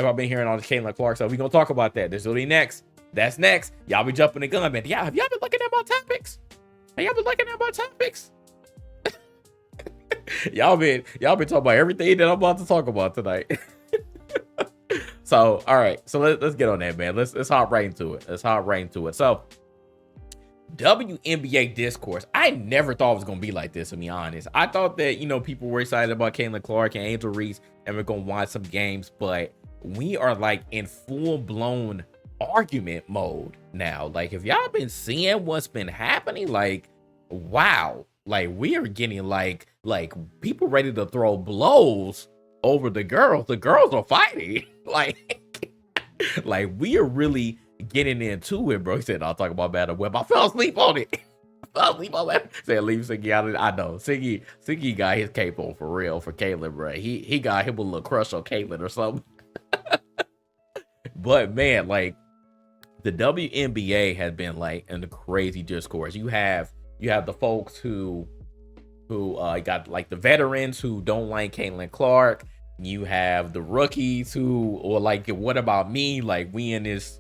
Have I been hearing all this Caitlin Clark stuff? We gonna talk about that. This will be next. That's next. Y'all be jumping the gun, man. Yeah, have y'all been looking at my topics? Have y'all been looking at my topics? y'all been talking about everything that I'm about to talk about tonight. So, all right. So let's get on that, man. Let's hop right into it. So, WNBA discourse. I never thought it was gonna be like this, to be honest. I thought that, people were excited about Caitlin Clark and Angel Reese and we're gonna watch some games, but we are like in full-blown argument mode now. Like, if y'all been seeing what's been happening, like, wow, like we are getting like people ready to throw blows over the girls. The girls are fighting. like we are really getting into it, bro. He said, I'll talk about Battle Web. I fell asleep on it. Said, leave Siggy out of it. I know. Siggy got his cape on for real for Caitlyn, bro. He got him a little crush on Caitlyn or something. But man, like the WNBA has been like in the crazy discourse. You have the folks who got like the veterans who don't like Caitlin Clark. You have the rookies who or like, what about me? Like we in this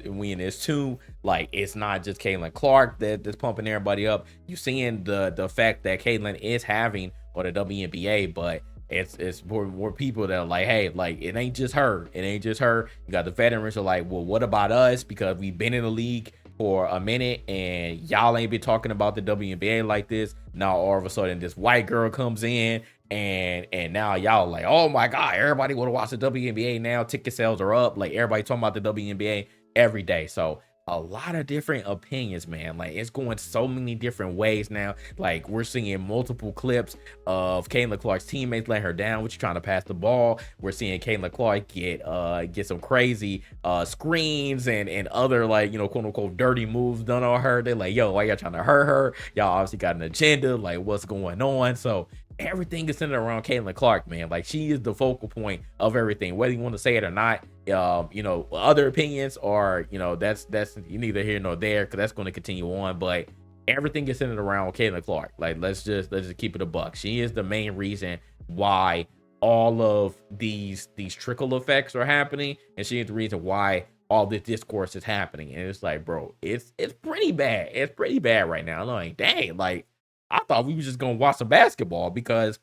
too. Like it's not just Caitlin Clark that's pumping everybody up. You seeing the fact that Caitlin is having on the WNBA, but it's more people that are like, hey, like it ain't just her. You got the veterans who are like, well, what about us? Because we've been in the league for a minute and y'all ain't been talking about the WNBA like this. Now all of a sudden this white girl comes in and now y'all like, oh my God, everybody want to watch the WNBA now. Ticket sales are up. Like everybody talking about the WNBA every day. So a lot of different opinions, man. Like it's going so many different ways now. Like we're seeing multiple clips of Caitlin Clark's teammates letting her down, which trying to pass the ball. We're seeing Caitlin Clark get some crazy screens and other like, quote unquote dirty moves done on her. They're like, yo, why y'all trying to hurt her? Y'all obviously got an agenda. Like what's going on? So everything is centered around Caitlin Clark, man. Like she is the focal point of everything, whether you want to say it or not. Other opinions are, that's neither here nor there, because that's going to continue on. But everything is centered around Caitlin Clark. Like let's just keep it a buck. She is the main reason why all of these trickle effects are happening, and she is the reason why all this discourse is happening. And it's like, bro, it's pretty bad. It's pretty bad right now. I'm like, dang, like I thought we were just gonna watch some basketball, because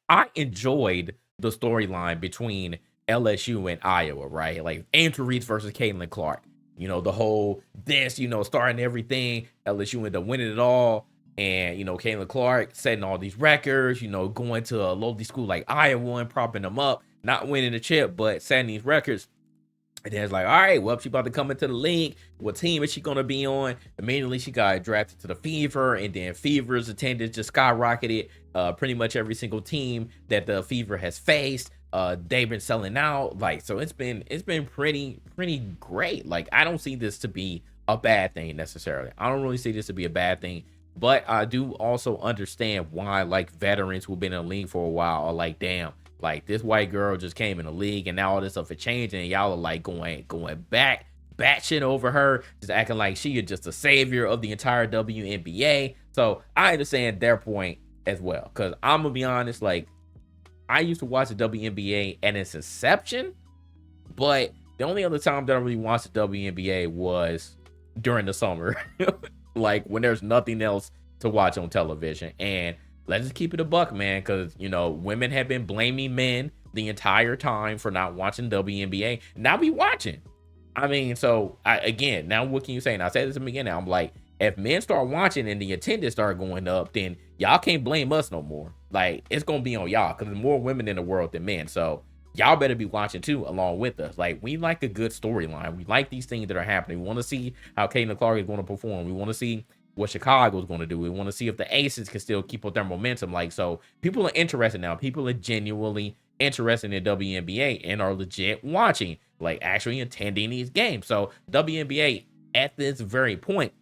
I enjoyed the storyline between LSU and Iowa, right? Like Angel Reese versus Caitlin Clark. The whole starting everything. LSU ended up winning it all. And, Caitlin Clark setting all these records, going to a lowly school like Iowa and propping them up, not winning the chip, but setting these records. And then it's like, all right, well, she about to come into the league. What team is she going to be on? Immediately, she got drafted to the Fever, and then Fever's attendance just skyrocketed. Pretty much every single team that the Fever has faced, they've been selling out. Like, so it's been pretty great. Like, I don't see this to be a bad thing necessarily. I don't really see this to be a bad thing. But I do also understand why, like, veterans who've been in the league for a while are like, damn. Like this white girl just came in the league and now all this stuff is changing and y'all are like going back batshit over her, just acting like she is just a savior of the entire WNBA. So I understand their point as well, because I'm gonna be honest, like I used to watch the WNBA at its inception, but the only other time that I really watched the WNBA was during the summer, like when there's nothing else to watch on television. And let's just keep it a buck, man, because, women have been blaming men the entire time for not watching WNBA. Now we watching. I mean, so, again, now what can you say? And I said this in the beginning. I'm like, if men start watching and the attendance start going up, then y'all can't blame us no more. Like, it's going to be on y'all, because there's more women in the world than men. So, y'all better be watching, too, along with us. Like, we like a good storyline. We like these things that are happening. We want to see how Caitlin Clark is going to perform. We want to see what Chicago is going to do. We want to see if the Aces can still keep up their momentum. Like, so people are interested now. People are genuinely interested in WNBA and are legit watching, like actually attending these games. So WNBA at this very point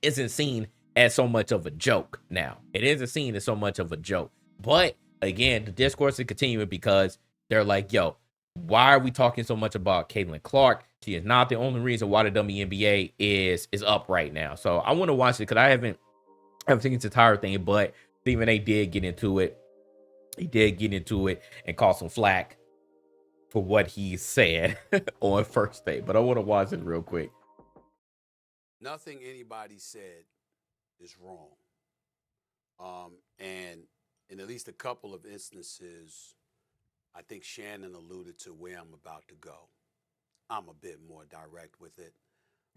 isn't seen as so much of a joke now. It isn't seen as so much of a joke. But again, the discourse is continuing because they're like, yo, why are we talking so much about Caitlin Clark? She is not the only reason why the WNBA is up right now. So I want to watch it because I haven't seen the entire thing, but Stephen A did get into it. He did get into it and caught some flack for what he said on first day, but I want to watch it real quick. Nothing anybody said is wrong. And in at least a couple of instances, I think Shannon alluded to where I'm about to go. I'm a bit more direct with it.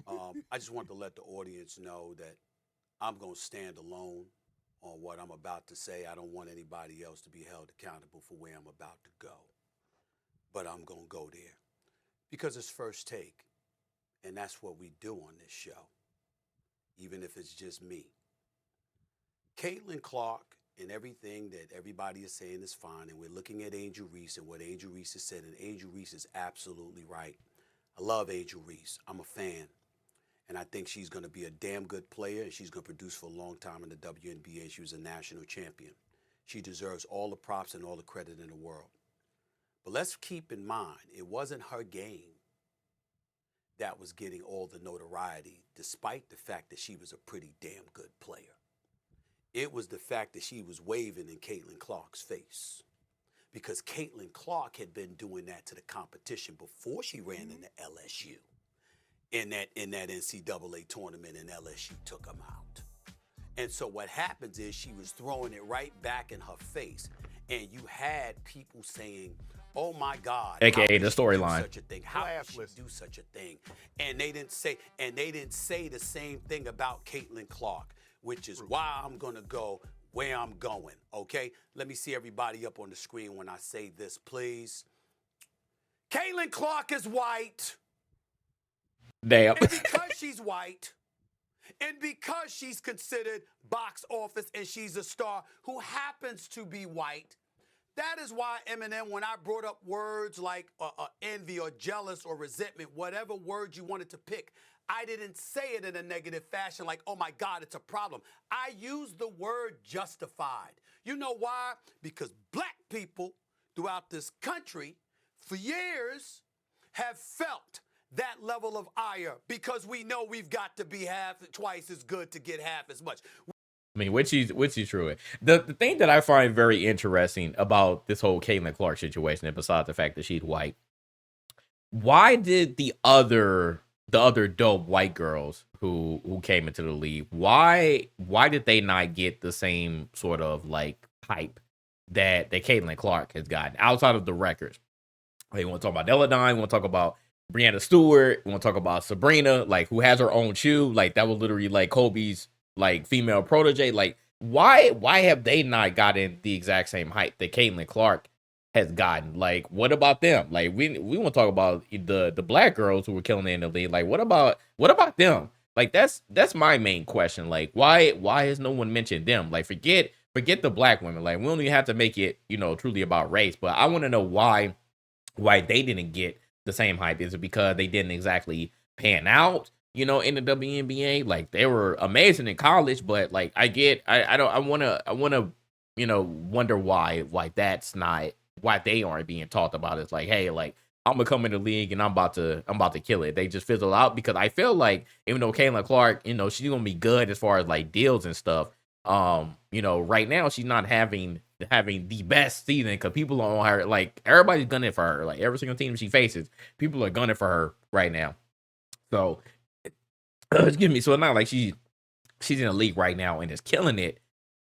I just want to let the audience know that I'm going to stand alone on what I'm about to say. I don't want anybody else to be held accountable for where I'm about to go. But I'm going to go there because it's first take. And that's what we do on this show, even if it's just me. Caitlin Clark and everything that everybody is saying is fine. And we're looking at Angel Reese and what Angel Reese has said. And Angel Reese is absolutely right. I love Angel Reese. I'm a fan. And I think she's going to be a damn good player, and she's going to produce for a long time in the WNBA. She was a national champion. She deserves all the props and all the credit in the world. But let's keep in mind, it wasn't her game that was getting all the notoriety, despite the fact that she was a pretty damn good player. It was the fact that she was waving in Caitlin Clark's face. Because Caitlin Clark had been doing that to the competition before she ran into LSU. In that NCAA tournament, and LSU took them out. And so what happens is she was throwing it right back in her face. And you had people saying, oh my God, AKA the storyline. Such a thing. How could she do such a thing? And they didn't say the same thing about Caitlin Clark, which is why I'm gonna go where I'm going. Okay? Let me see everybody up on the screen when I say this, please. Caitlin Clark is white. Damn. And because she's white, and because she's considered box office and she's a star who happens to be white, that is why Eminem, when I brought up words like envy or jealous or resentment, whatever word you wanted to pick, I didn't say it in a negative fashion like, oh my God, it's a problem. I used the word justified. You know why? Because black people throughout this country for years have felt that level of ire because we know we've got to be twice as good to get half as much. I mean, which is true. The thing that I find very interesting about this whole Caitlin Clark situation, and besides the fact that she's white, why did the other dope white girls who came into the league, why did they not get the same sort of like hype that Caitlin Clark has gotten outside of the records? They want to talk about Deladine, want to talk about Brianna Stewart, we want to talk about Sabrina, like who has her own shoe, like that was literally like Kobe's like female protege. Like why have they not gotten the exact same hype that Caitlin Clark has gotten? Like what about them? Like we want to talk about the black girls who were killing it in the league. Like what about them? Like that's my main question. Like why has no one mentioned them? Like forget the black women. Like we don't even have to make it, truly about race, but I want to know why they didn't get the same hype. Is it because they didn't exactly pan out, in the WNBA? Like they were amazing in college, but like I want to, wonder why that's not, why they aren't being talked about. It's like, hey, like I'm gonna come in the league and I'm about to kill it. They just fizzle out because I feel like even though Caitlin Clark, she's gonna be good as far as like deals and stuff. Right now she's not having the best season because people are on her. Like everybody's gunning for her. Like every single team she faces, people are gunning for her right now. So excuse me. So it's not like she's in the league right now and is killing it.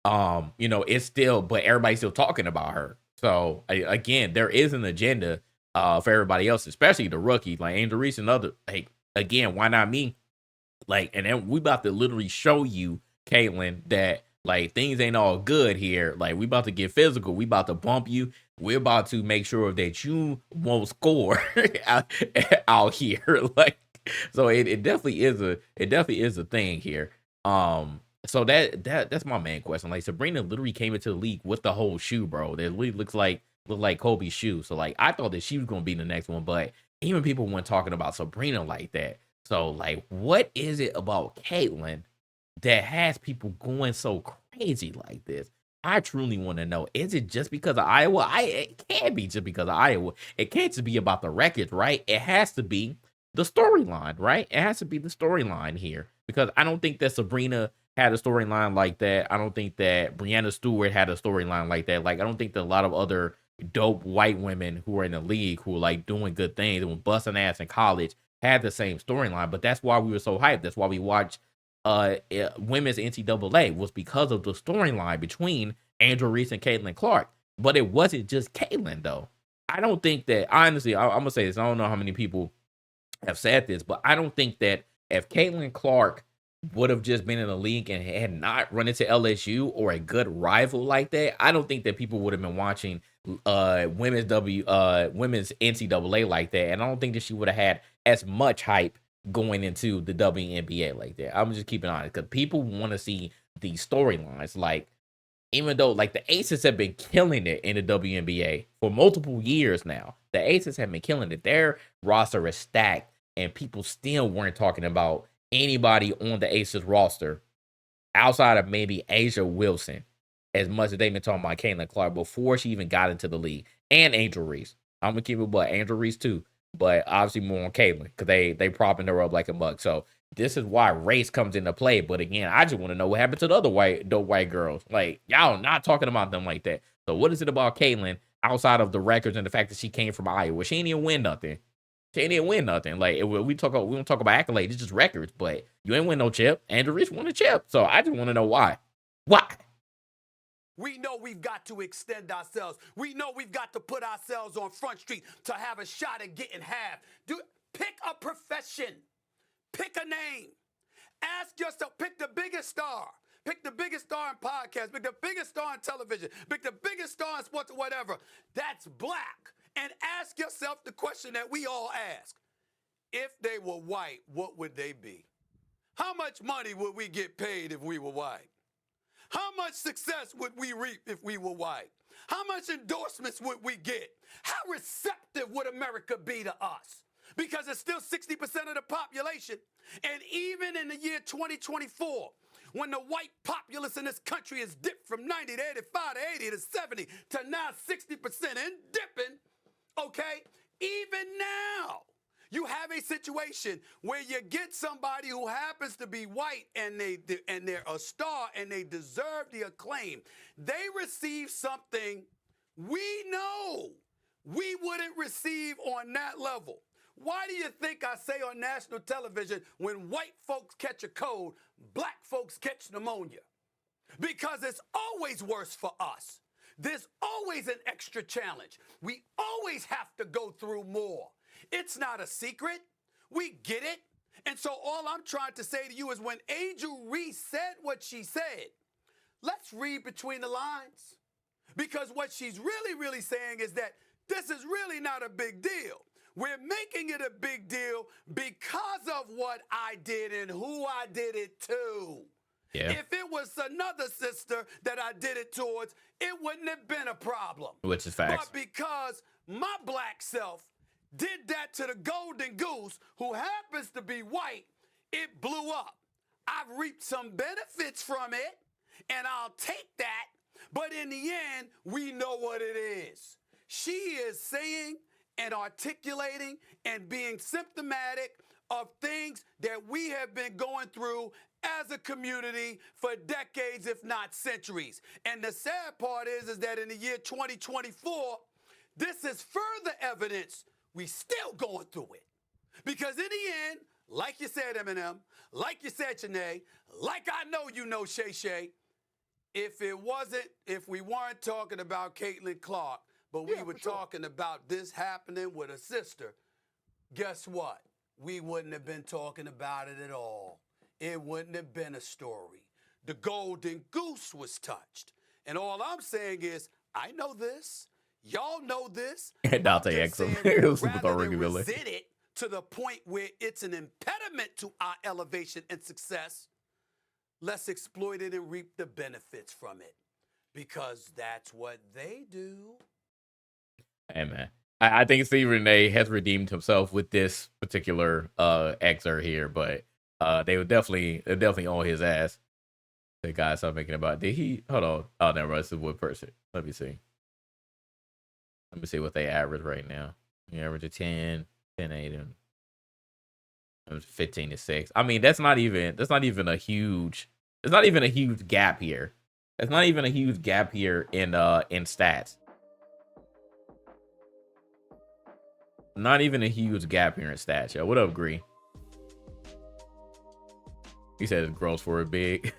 It's still, but everybody's still talking about her. So again, there is an agenda for everybody else, especially the rookies like Angel Reese and other. Hey, again, why not me? Like, and then we about to literally show you, Caitlin, that like things ain't all good here. Like we about to get physical. We about to bump you. We're about to make sure that you won't score out here. Like, so it definitely is a thing here. So that's my main question. Like Sabrina literally came into the league with the whole shoe, bro. That literally look like Kobe's shoe. So like I thought that she was gonna be the next one, but even people weren't talking about Sabrina like that. So like, what is it about Caitlin that has people going so crazy like this? I truly want to know. Is it just because of Iowa? It can't be just because of Iowa. It can't just be about the records, right? It has to be the storyline, right? It has to be the storyline here because I don't think that Sabrina had a storyline like that. I don't think that Brianna Stewart had a storyline like that. Like I don't think that a lot of other dope white women who are in the league who are like doing good things and were busting ass in college had the same storyline. But that's why we were so hyped. That's why we watched women's NCAA, was because of the storyline between Angel Reese and Caitlin Clark. But it wasn't just Caitlin though. I don't think that, honestly, I'm gonna say this. I don't know how many people have said this, but I don't think that if Caitlin Clark would have just been in the league and had not run into LSU or a good rival like that, I don't think that people would have been watching women's NCAA like that. And I don't think that she would have had as much hype going into the WNBA like that. I'm just keeping honest, because people want to see these storylines. Like, even though like the Aces have been killing it in the WNBA for multiple years now, the Aces have been killing it. Their roster is stacked, and people still weren't talking about anybody on the Aces roster outside of maybe Asia Wilson as much as they've been talking about Caitlin Clark before she even got into the league, and Angel Reese. I'm gonna keep it, but Angel Reese too, but obviously more on Caitlin because they propping her up like a mug. So this is why race comes into play. But again, I just want to know what happened to the other white girls. Like, y'all not talking about them like that. So what is it about Caitlin outside of the records and the fact that she came from Iowa? She ain't even win nothing. She ain't even win nothing. Like, we don't talk about accolades, it's just records. But you ain't win no chip. Andrew Reese won a chip. So I just want to know why. Why? We know we've got to extend ourselves. We know we've got to put ourselves on Front Street to have a shot at getting half. Pick a profession. Pick a name. Ask yourself, pick the biggest star. Pick the biggest star in podcasts. Pick the biggest star in television. Pick the biggest star in sports or whatever. That's black. And ask yourself the question that we all ask. If they were white, what would they be? How much money would we get paid if we were white? How much success would we reap if we were white? How much endorsements would we get? How receptive would America be to us? Because it's still 60% of the population. And even in the year 2024, when the white populace in this country is dipped from 90 to 85 to 80 to 70 to now 60% and dipping, okay, even now, you have a situation where you get somebody who happens to be white and they're a star and they deserve the acclaim. They receive something we know we wouldn't receive on that level. Why do you think I say on national television, when white folks catch a cold, black folks catch pneumonia? Because it's always worse for us. There's always an extra challenge. We always have to go through more. It's not a secret. We get it. And so all I'm trying to say to you is when Angel Reese said what she said, let's read between the lines. Because what she's really saying is that this is really not a big deal. We're making it a big deal because of what I did and who I did it to. Yeah. If it was another sister that I did it towards, it wouldn't have been a problem. Which is facts. But because my black self did that to the golden goose, who happens to be white, it blew up. I've reaped some benefits from it, and I'll take that. But in the end, we know what it is. She is saying and articulating and being symptomatic of things that we have been going through as a community for decades, if not centuries. And the sad part is that in the year 2024, this is further evidence we still going through it. Because in the end, like you said, Eminem, like you said, Janae, like I know you know, Shay Shay, if we weren't talking about Caitlin Clark, but we were talking about this happening with a sister, guess what? We wouldn't have been talking about it at all. It wouldn't have been a story. The golden goose was touched. And all I'm saying is, I know this. Y'all know this. Dante Exum. Rather than resent it to the point where it's an impediment to our elevation and success, let's exploit it and reap the benefits from it. Because that's what they do. Hey, man. I think Stephen A has redeemed himself with this particular excerpt here, but they were definitely on his ass. The guy started making about, did he, hold on. Oh, never mind. This is one person. Let me see what they average right now. They average a 10, 8, and 15 to 6. I mean, that's not even a huge gap here. That's not even a huge gap here in stats. Not even a huge gap here in stats, yo. What up, Gree? He said it grows for a big.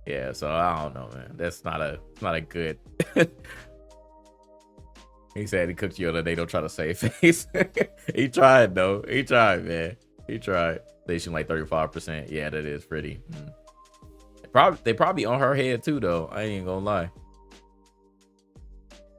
Yeah, so I don't know, man. That's not a good. He said he cooked you the other day. Don't try to save face. He tried though. He tried, man. He tried. Station like 35%. Yeah, that is pretty. They probably on her head too, though. I ain't gonna lie.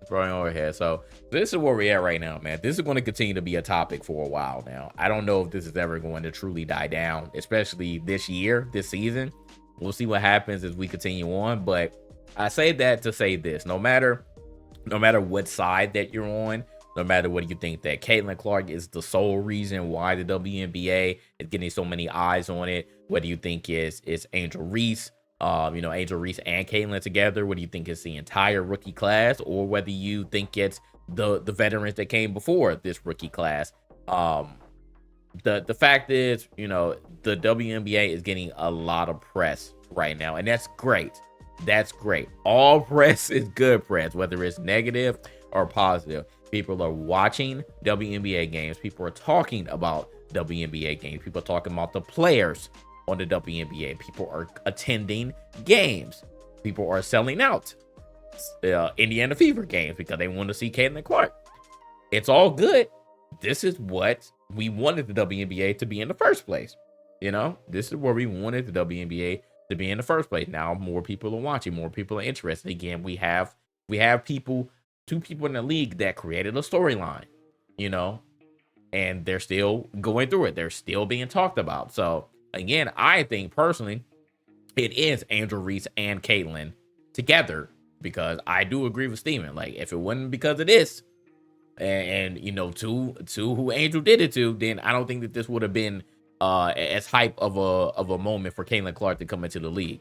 Probably on her head. So this is where we're at right now, man. This is going to continue to be a topic for a while now. I don't know if this is ever going to truly die down, especially this year, this season. We'll see what happens as we continue on. But I say that to say this: no matter what side that you're on, no matter what you think that Caitlin Clark is the sole reason why the WNBA is getting so many eyes on it, whether you think it's Angel Reese, Angel Reese and Caitlin together, what do you think it's the entire rookie class, or whether you think it's the veterans that came before this rookie class. The fact is, the WNBA is getting a lot of press right now, and that's great. That's great. All press is good press, whether it's negative or positive. People are watching WNBA games. People are talking about WNBA games. People are talking about the players on the WNBA. People are attending games. People are selling out Indiana Fever games because they want to see Caitlin Clark. It's all good. This is what we wanted the WNBA to be in the first place. This is where we wanted the WNBA to be in the first place. Now more people are watching, more people are interested. Again, we have two people in the league that created a storyline, and they're still going through it. They're still being talked about. So again, I think personally, it is Angel Reese and Caitlin together, because I do agree with Steven. Like, if it wasn't because of this, and two who Angel did it to, then I don't think that this would have been as hype of a moment for Caitlin Clark to come into the league.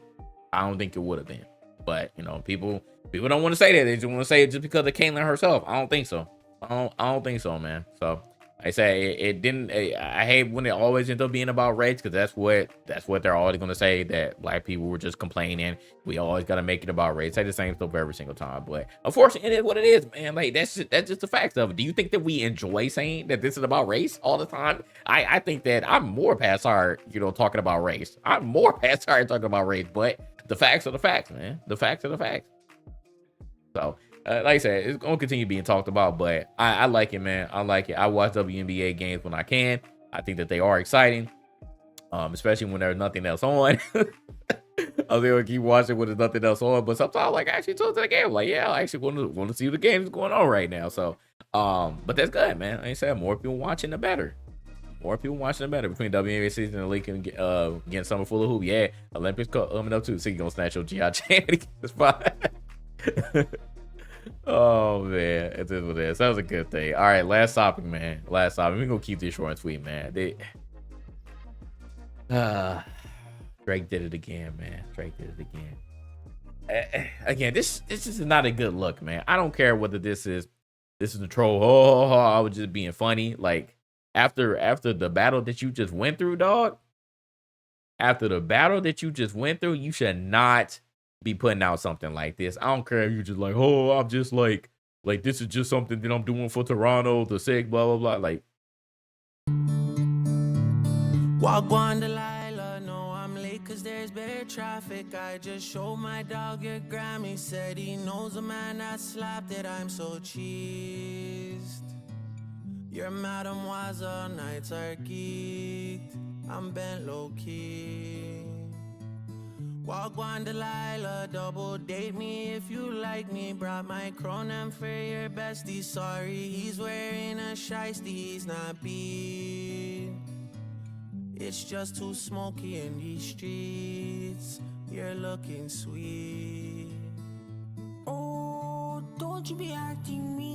I don't think it would have been. But people don't want to say that. They just want to say it just because of Caitlin herself. I don't think so. I don't think so, man. So I say it didn't. I hate when it always ends up being about race, because that's what they're always going to say, that black people were just complaining. We always got to make it about race. Say the same stuff every single time, but unfortunately, it is what it is, man. Like, that's just the facts of it. Do you think that we enjoy saying that this is about race all the time? I think that I'm more past hard, talking about race. I'm more past hard talking about race, but the facts are the facts, man. The facts are the facts. So. Like I said, it's going to continue being talked about, but I like it, man. I like it. I watch WNBA games when I can. I think that they are exciting, especially when there's nothing else on. I'm going to keep watching when there's nothing else on, but sometimes, like, I actually tune to the game. Like, yeah, I actually want to see the game is going on right now. So, but that's good, man. Like I said, more people watching, the better. More people watching, the better. Between WNBA season and the league and getting summer full of hoop. Yeah, Olympics coming up too. So you're going to snatch your GI chain. It's fine. Oh man, it is what it is. That was a good thing. All right, last topic, man. Last topic. We're gonna keep this short and sweet, man. Drake did it again, man. Drake did it again. Again, this is not a good look, man. I don't care whether this is a troll. I was just being funny. Like, after the battle that you just went through, dog. After the battle that you just went through, you should not be putting out something like this. I don't care if you just like, I'm just like this is just something that I'm doing for Toronto, the sake, blah blah blah. Like, walk on Delilah, no, I'm late cause there's bad traffic. I just showed my dog your Grammy, said he knows a man that slapped it. I'm so cheesed. Your mademoiselle nights are geeked. I'm bent low key. Walk on Delilah, double date me if you like me. Brought my chronom for your bestie. Sorry, he's wearing a shiesty, he's not beat. It's just too smoky in these streets. You're looking sweet. Oh, don't you be acting mean.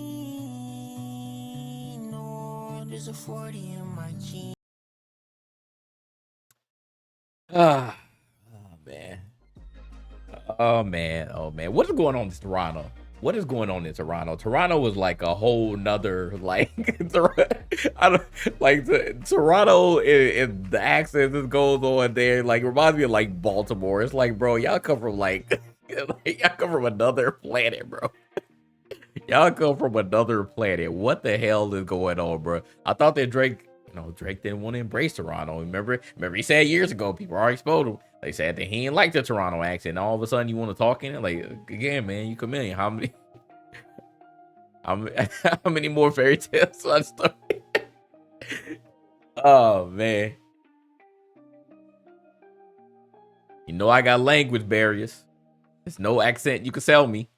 No, there's a 40 in my jeans. man. Oh man. What is going on in Toronto? What is going on in Toronto? Toronto is like a whole nother, like, Toronto and the accent that goes on there, like, reminds me of like Baltimore. It's like, bro, y'all come from like, y'all come from another planet, bro. Y'all come from another planet. What the hell is going on, bro? I thought that Drake, Drake didn't want to embrace Toronto. Remember he said years ago, people already exposed him. They said that he didn't like the Toronto accent. All of a sudden, you want to talk in it? Like, again, man, you chameleon. How many more fairy tales on story? Oh, man. You know I got language barriers. There's no accent you can sell me.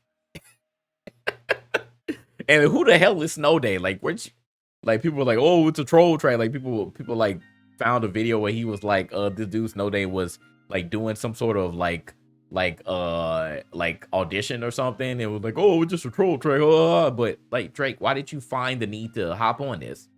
And who the hell is Snow Day? Like, like people were like, oh, it's a troll track. Like people like found a video where he was like, this dude Snow Day was like doing some sort of like audition or something. It was like, oh, it's just a troll track. But like Drake, why did you find the need to hop on this?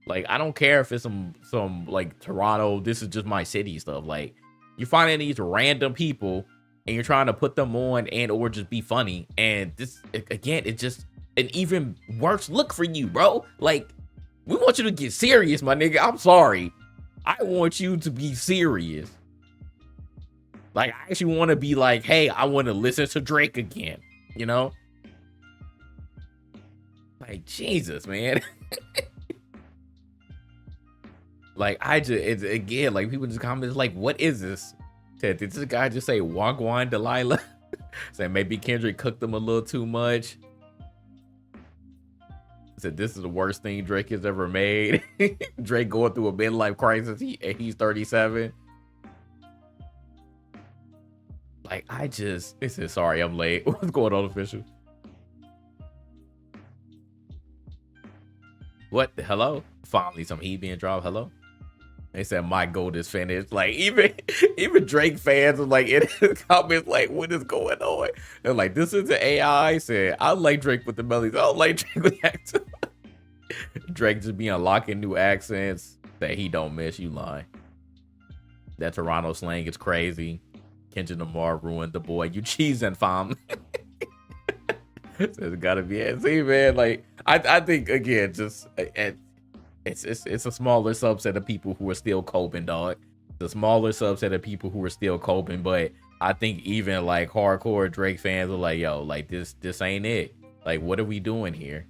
Like, I don't care if it's some like Toronto, this is just my city stuff. Like, you're finding these random people and you're trying to put them on and or just be funny. And this again, it's just an even worse look for you, bro. Like, we want you to get serious, my nigga. I'm sorry. I want you to be serious. Like, I actually want to be like, hey, I want to listen to Drake again, you know? Like, Jesus, man. Like, it's, again, like, people just comment, like, what is this? Did this guy just say Wagwan Delilah? Saying maybe Kendrick cooked them a little too much. Said this is the worst thing Drake has ever made. Drake going through a midlife crisis. He's 37. Like, it says, sorry, I'm late. What's going on, official? What? Hello? Finally, some heat being dropped. Hello? They said my gold is finished. Like, even Drake fans are like in the comments, like, what is going on? They're like, this is the AI. Said, I like Drake with the melodies. I don't like Drake with the accent. Drake just be unlocking new accents that he don't miss. You lying. That Toronto slang is crazy. Kendrick Lamar ruined the boy. You cheesing, fam. It's gotta be it. See, man, like, I think, again, just it's a smaller subset of people who are still coping, dog. The smaller subset of people who are still coping, but I think even like hardcore Drake fans are like, yo, like this ain't it. Like, what are we doing here?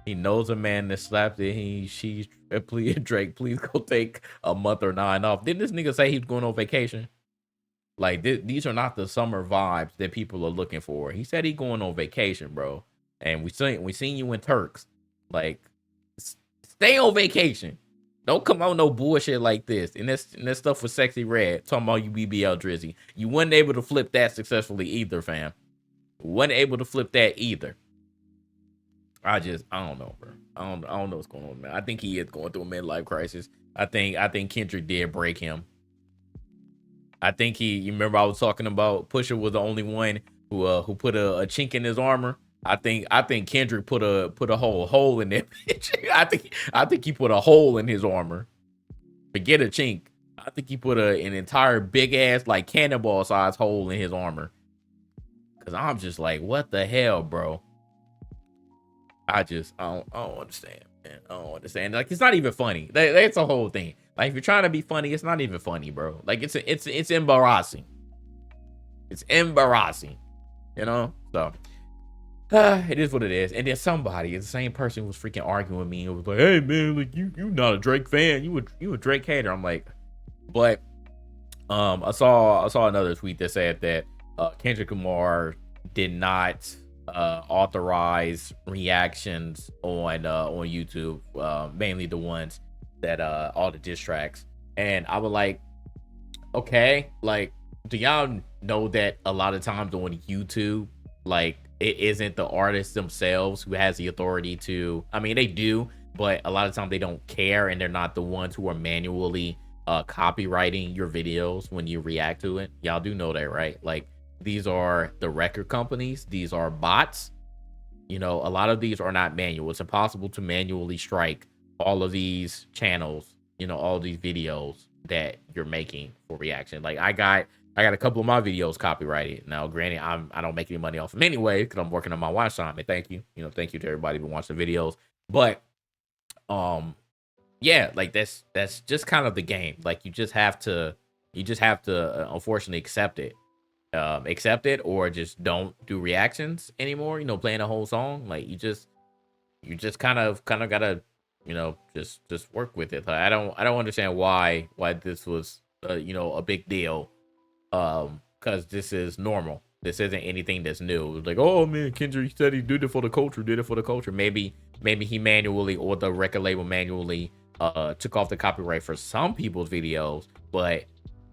He knows a man that slapped it. Please, Drake, please go take a month or 9 off. Didn't this nigga say he was going on vacation? Like, these are not the summer vibes that people are looking for. He said he going on vacation, bro. And we seen you in Turks. Like, stay on vacation. Don't come on no bullshit like this. And this stuff was Sexy Red talking about you BBL Drizzy. You wasn't able to flip that successfully either, fam. Wasn't able to flip that either. I don't know, bro. I don't know what's going on, man. I think he is going through a midlife crisis. I think Kendrick did break him. I think you remember I was talking about Pusha was the only one who put a chink in his armor. I think Kendrick put a whole hole in that bitch. I think he put a hole in his armor. Forget a chink. I think he put an entire big ass like cannonball size hole in his armor. Cause I'm just like, what the hell, bro? I don't understand, man. I don't understand. Like, it's not even funny. That's the whole thing. Like, if you're trying to be funny, it's not even funny, bro. Like, it's embarrassing. It's embarrassing, you know. So it is what it is. And then somebody, the same person who was freaking arguing with me, and was like, "Hey man, like you not a Drake fan. You a Drake hater." I'm like, but I saw another tweet that said that Kendrick Lamar did not authorize reactions on YouTube, mainly the ones that all the diss tracks. And I was like, okay, like, do y'all know that a lot of times on YouTube, like, it isn't the artists themselves who has the authority to, I mean, they do, but a lot of times they don't care, and they're not the ones who are manually copywriting your videos when you react to it. Y'all do know that, right? Like, these are the record companies. These are bots. You know, a lot of these are not manual. It's impossible to manually strike all of these channels, you know, all these videos that you're making for reaction. Like, I got a couple of my videos copyrighted. Now, granted, I don't make any money off them anyway because I'm working on my watch time. And thank you. You know, thank you to everybody who watched the videos. But yeah, like that's just kind of the game. Like, you just have to unfortunately accept it. accept it or just don't do reactions anymore. You know, playing a whole song, like you just kind of gotta, you know, just work with it. Like, I don't understand why this was you know, a big deal. Because this is normal. This isn't anything that's new. Like, oh man, Kendrick said he did it for the culture. Maybe he manually, or the record label manually took off the copyright for some people's videos, but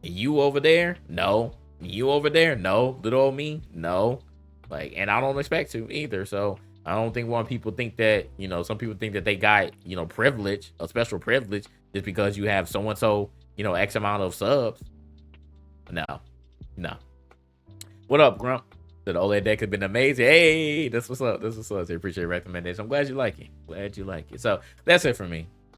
you over there, no. You over there, no. Little old me, no. Like, and I don't expect to either. So I don't think people think that, you know, some people think that they got, you know, privilege, a special privilege, just because you have so and so, you know, X amount of subs. No. What up, Grump? The OLED deck has been amazing. Hey, this what's up. I appreciate your recommendation. I'm glad you like it. So that's it for me.